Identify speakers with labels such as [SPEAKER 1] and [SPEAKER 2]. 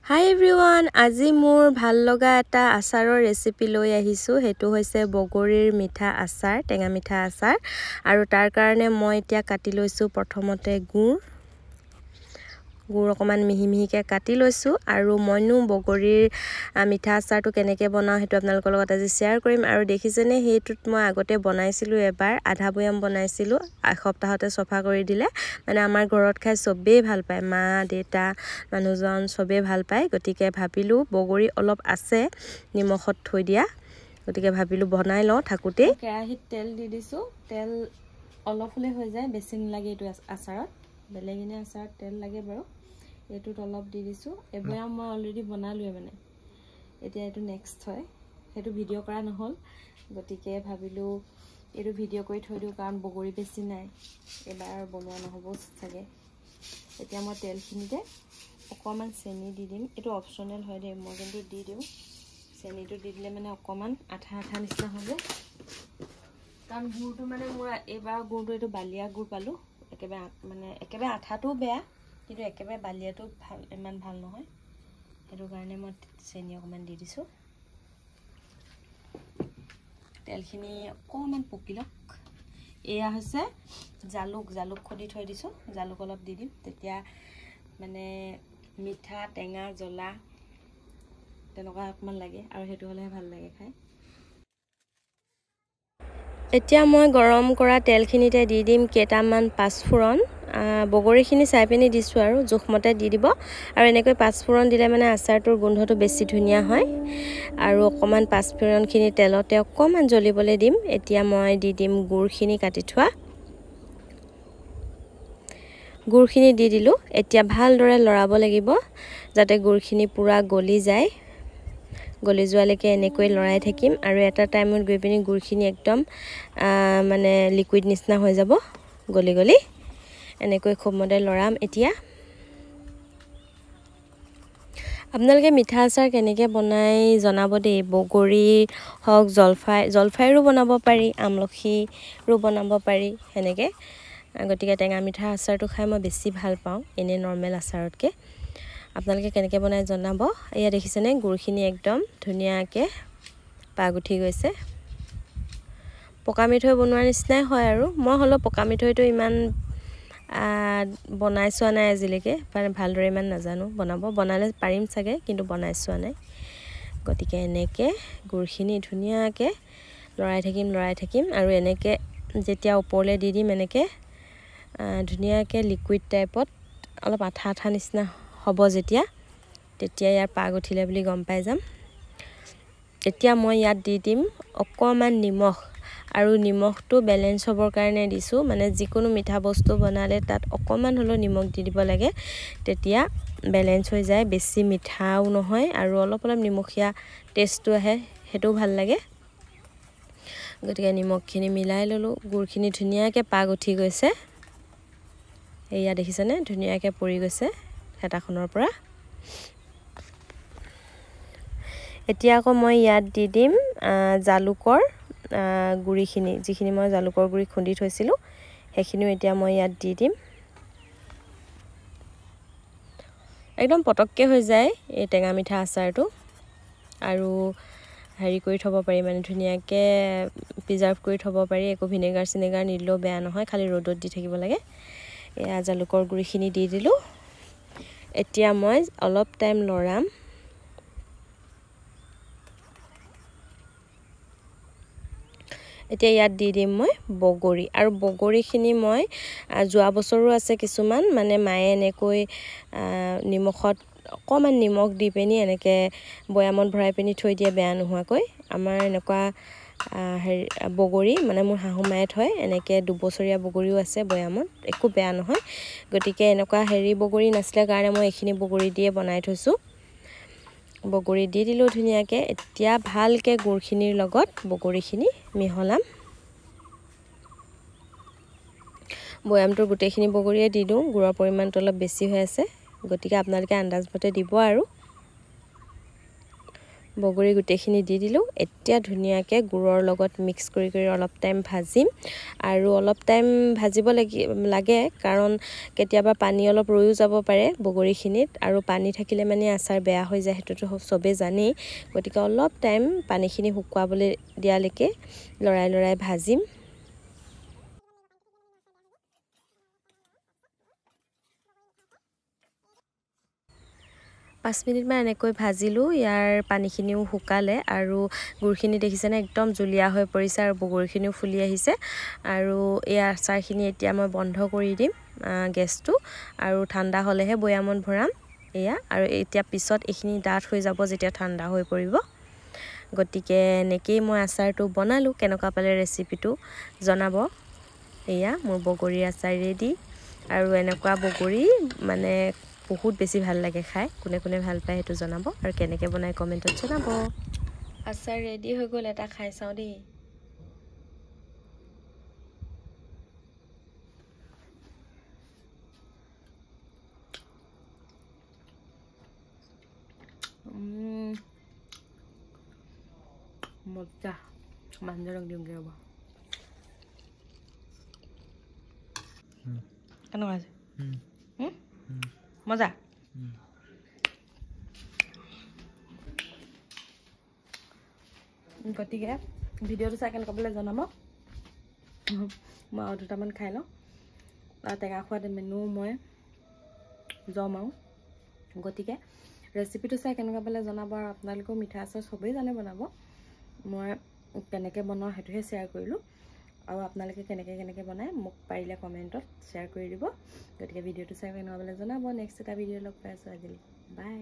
[SPEAKER 1] Hi everyone, আজি মোৰ ভাল লগা এটা আচাৰৰ ৰেচিপি লৈ আহিছো। হেতু হৈছে বগৰীৰ মিঠা আচাৰ, টেঙা মিঠা আচাৰ। আৰু তাৰ কাৰণে মই এতিয়া কাটি লৈছো প্ৰথমতে গুড় অকমান মিহি মিহিকে কাটি লৈছো আৰু মইনো বগৰীৰ মিঠা আচাৰটো কেনেকৈ বনাও হেতু আপোনালোকৰ লগত আজি শেয়াৰ কৰিম। আৰু দেখিছেনে হেতুত মই আগতে বনাইছিলো এবাৰ আধা বয়াম বনাইছিলো, এসপ্তাহতে সফা কৰি দিলে। মানে আমাৰ ঘৰত খাই সবেই ভাল পায়, মা দেউতা মানুহজন সবেই ভাল পায়। গতিকে ভাবিলো বগৰী অলপ আছে নিমখত থৈ দিয়া, গতিকে ভাবিলো বনাই লওঁ থাকুতে। কেৰাহীত তেল দি দিছো, তেল অলপ হলে হৈ যায়, বেছি নালাগে এইটো আচাৰত। বেলেগিনে আচাৰত তেল লাগে বাৰু, এইটোত অলপ দি দিছো। এবয়াম মই অলৰেডি বনালোৱে, মানে এতিয়া এইটো নেক্সট হয়, সেইটো ভিডিঅ' কৰা নহল। গতিকে ভাবিলো এইটো ভিডিঅ' কৰি থৈ দিও, কাৰণ বগৰী বেছি নাই, এবাৰ বনোৱা নহব চাগে। এতিয়া মই তেলখিনিতে অকমান চেনি দি দিম, এইটো অপচনেল হয় দে, মই কিন্তু দি দিও। চেনিটো দি দিলে মানে অকমান আঠা আঠা নিচিনা হ'ব, কাৰণ গুড়টো মানে মোৰ এবাৰ গুড়টো এইটো বালিয়া গুড় পালো, একেবাৰে আঠাটো বেয়া, কিন্তু একেবাৰে বালিয়াটো ভাল, ইমান ভাল নহয়। সেইটো কাৰণে মই চেনি অকমান দি দিছো। তেলখিনি অকমান পকিলক। এয়া হৈছে জালুক খুদি থৈ দিছো, জালুক অলপ দি দিম, তেতিয়া মানে মিঠা টেঙা জ্বলা তেনেকুৱা অকমান লাগে, আৰু সেইটো হলেহে ভাল লাগে খাই। এতিয়া মই গৰম কৰা তেলখিনিতে দি দিম কেইটামান পাঁচফোৰণ। বগৰীখিনি চাই পিনি দিছো আৰু জোখমতে দি দিব। আৰু এনেকৈ পাঁচফোৰণ দিলে মানে আচাৰটোৰ গোন্ধটো বেছি ধুনীয়া হয়। আৰু অকমান পাঁচফোৰণখিনি তেলতে অকমান জ্বলিবলৈ দিম। এতিয়া মই দি দিম গুড়খিনি কাটি থোৱা। গুড়খিনি দি দিলো। এতিয়া ভালদৰে লৰাব লাগিব যাতে গুড়খিনি পুৰা গলি যায়। গলি যোৱালৈকে এনেকৈ লৰাই থাকিম, আৰু এটা টাইমত গৈ পিনি গুড়খিনি একদম মানে লিকুইড নিচিনা হৈ যাব গলি এনেকৈ খুব মতে লৰাম। এতিয়া আপোনালোকে মিঠা আচাৰ কেনেকৈ বনাই জনাব দেই। বগৰী হওক, জলফাইৰো বনাব পাৰি, আমলখিৰো বনাব পাৰি সেনেকৈ। গতিকে টেঙা মিঠা আচাৰটো খাই মই বেছি ভাল পাওঁ এনে নৰ্মেল আচাৰতকৈ। আপোনালোকে কেনেকৈ বনাই জনাব। এয়া দেখিছেনে গুড়খিনি একদম ধুনীয়াকৈ পাগ উঠি গৈছে। পকা মিঠৈ বনোৱাৰ নিচিনাই হয়, আৰু মই হলেও পকা মিঠৈটো ইমান বনাই চোৱা নাই আজিলৈকে, ভালদৰে ইমান নাজানো বনাব। বনালে পাৰিম চাগে, কিন্তু বনাই চোৱা নাই। গতিকে এনেকৈ গুড়খিনি ধুনীয়াকৈ লৰাই থাকিম, আৰু এনেকৈ যেতিয়া ওপৰলৈ দি দিম, এনেকৈ ধুনীয়াকৈ লিকুইড টাইপত অলপ আঠা আঠা নিচিনা হ'ব তেতিয়া ইয়াৰ পাগ উঠিলে বুলি গম পাই যাম। এতিয়া মই ইয়াত দি দিম অকমান নিমখ, আৰু নিমখটো বেলেঞ্চ হ'বৰ কাৰণে দিছো। মানে যিকোনো মিঠা বস্তু বনালে তাত অকমান হলেও নিমখ দি দিব লাগে, তেতিয়া বেলেঞ্চ হৈ যায়, বেছি মিঠাও নহয় আৰু অলপ নিমখীয়া টেষ্টটো আহে, সেইটোও ভাল লাগে। গতিকে নিমখখিনি মিলাই ললো, গুড়খিনি ধুনীয়াকৈ পাগ উঠি গৈছে। এয়া দেখিছেনে ধুনীয়াকৈ পৰি গৈছে হেতাখনৰ পৰা। এতিয়া আকৌ মই ইয়াত দি দিম জালুকৰ গুড়িখিনি, যিখিনি মই জালুকৰ গুড়ি খুন্দি থৈছিলো, সেইখিনিও এতিয়া মই ইয়াত দি দিম। একদম পটককৈ হৈ যায় এই টেঙা মিঠা আচাৰটো, আৰু হেৰি কৰি থব পাৰি, মানে ধুনীয়াকৈ প্ৰিজাৰ্ভ কৰি থব পাৰি। একো ভিনেগাৰ চিনেগাৰ নিদিলেও বেয়া নহয়, খালি ৰ'দত দি থাকিব লাগে। এয়া জালুকৰ গুড়িখিনি দি দিলো। এতিয়া মই অলপ টাইম লৰাম। এতিয়া ইয়াত দি দিম মই বগৰী, আৰু বগৰীখিনি মই যোৱা বছৰো আছে কিছুমান, মানে মায়ে এনেকৈ নিমখত অকমান নিমখ দি পিনি এনেকৈ বয়ামত ভৰাই পিনি থৈ দিয়ে বেয়া নোহোৱাকৈ। আমাৰ এনেকুৱা বগৰী মানে মোৰ শাহু মায়ে থয়, এনেকৈ 2 বছৰীয়া বগৰীও আছে বয়ামত, একো বেয়া নহয়। গতিকে এনেকুৱা বগৰী নাছিলে কাৰণে মই এইখিনি বগৰী দিয়ে বনাই থৈছো। বগৰী দি দিলো ধুনীয়াকৈ। এতিয়া ভালকৈ গুড়খিনিৰ লগত বগৰীখিনি মিহলাম। বয়ামটোৰ গোটেইখিনি বগৰীয়ে দি দিওঁ, গুড়ৰ পৰিমাণটো অলপ বেছি হৈ আছে, গতিকে আপোনালোকে আন্দাজ মতে দিব। আৰু বগৰী গোটেইখিনি দি দিলোঁ এতিয়া ধুনীয়াকৈ গুড়ৰ লগত মিক্স কৰি অলপ টাইম ভাজিম আৰু অলপ টাইম ভাজিব লাগে কাৰণ কেতিয়াবা পানী অলপ ৰৈও যাব পাৰে বগৰীখিনিত আৰু পানী থাকিলে মানে আচাৰ বেয়া হৈ যায় সেইটোতো চবেই জানেই গতিকে অলপ টাইম পানীখিনি শুকুৱাবলৈ দিয়ালৈকে লৰাই ভাজিম 5 মিনিটমান এনেকৈ ভাজিলোঁ ইয়াৰ পানীখিনিও শুকালে আৰু গুড়খিনি দেখিছেনে একদম জুলীয়া হৈ পৰিছে আৰু বগৰীখিনিও ফুলি আহিছে আৰু এই আচাৰখিনি এতিয়া মই বন্ধ কৰি দিম গেছটো আৰু ঠাণ্ডা হ'লেহে বৈয়ামত ভৰাম এয়া আৰু এতিয়া পিছত এইখিনি ডাঠ হৈ যাব যেতিয়া ঠাণ্ডা হৈ পৰিব গতিকে এনেকেই মই আচাৰটো বনালোঁ কেনেকুৱা পালে ৰেচিপিটো জনাব এয়া মোৰ বগৰী আচাৰ ৰেডি আৰু এনেকুৱা বগৰী মানে বহুত বেছি ভাল লাগে খাই কোনে কোনে ভাল পায় সেইটো জনাব আৰু কেনেকৈ বনাই কমেন্টত জনাব আচাৰ ৰেডি হৈ গ'ল এটা খাই চাওঁ দেই মজা মানুহজনক দিওঁগৈ ৰ'ব কেনেকুৱা আছে মজা গতিকে ভিডিঅ'টো চাই কেনেকুৱা পালে জনাব মই আৰু দুটামান খাই লওঁ আৰু টেঙা খোৱা মেনু মই জম আৰু গতিকে ৰেচিপিটো চাই কেনেকুৱা পালে জনাব আৰু আপোনালোকেও মিঠা আচাৰ চবেই জানে বনাব মই কেনেকৈ বনাওঁ সেইটোহে শ্বেয়াৰ কৰিলোঁ আৰু আপোনালোকে কেনেকৈ বনায় মোক পাৰিলে কমেণ্টত শ্বেয়াৰ কৰি দিব গতিকে ভিডিঅ'টো চাই কেনেকুৱা পালে জনাব নেক্সট এটা ভিডিঅ' লগ পাই আছোঁ আজিলৈ বাই